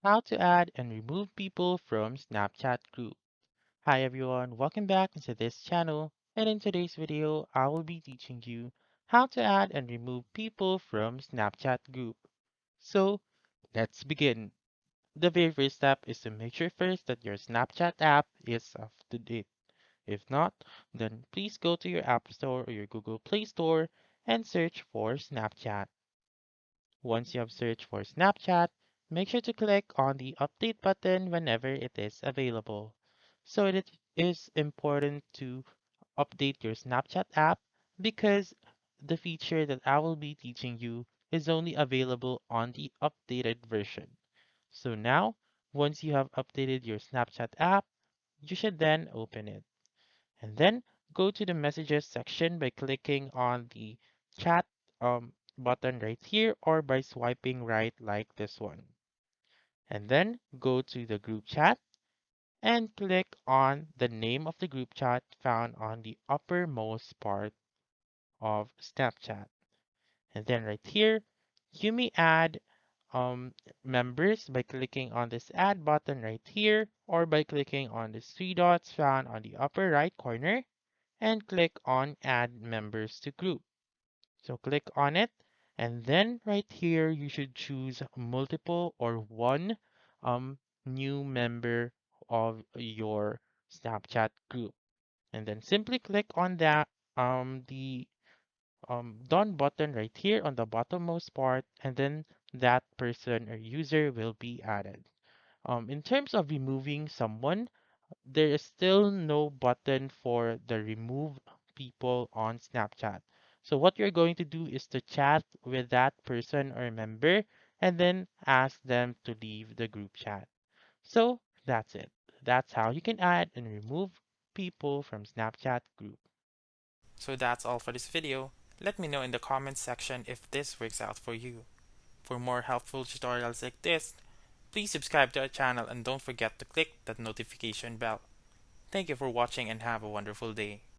How to add and remove people from Snapchat group. Hi everyone, welcome back into this channel. And in today's video, I will be teaching you how to add and remove people from Snapchat group. So let's begin. The very first step is to make sure first that your Snapchat app is up to date. If not, then please go to your App Store or your Google Play Store and search for Snapchat. Once you have searched for Snapchat, make sure to click on the update button whenever it is available. So it is important to update your Snapchat app because the feature that I will be teaching you is only available on the updated version. So now, once you have updated your Snapchat app, you should then open it. And then go to the messages section by clicking on the chat button right here or by swiping right like this one. And then go to the group chat and click on the name of the group chat found on the uppermost part of Snapchat. And then right here, you may add members by clicking on this add button right here or by clicking on the three dots found on the upper right corner and click on add members to group. So click on it and then right here you should choose multiple or one um, new member of your Snapchat group. And then simply click on that the done button right here on the bottommost part and then that person or user will be added. In terms of removing someone, there is still no button for the remove people on Snapchat. So what you're going to do is to chat with that person or member and then ask them to leave the group chat. So that's it. That's how you can add and remove people from Snapchat group. So that's all for this video. Let me know in the comments section if this works out for you. For more helpful tutorials like this, please subscribe to our channel and don't forget to click that notification bell. Thank you for watching and have a wonderful day.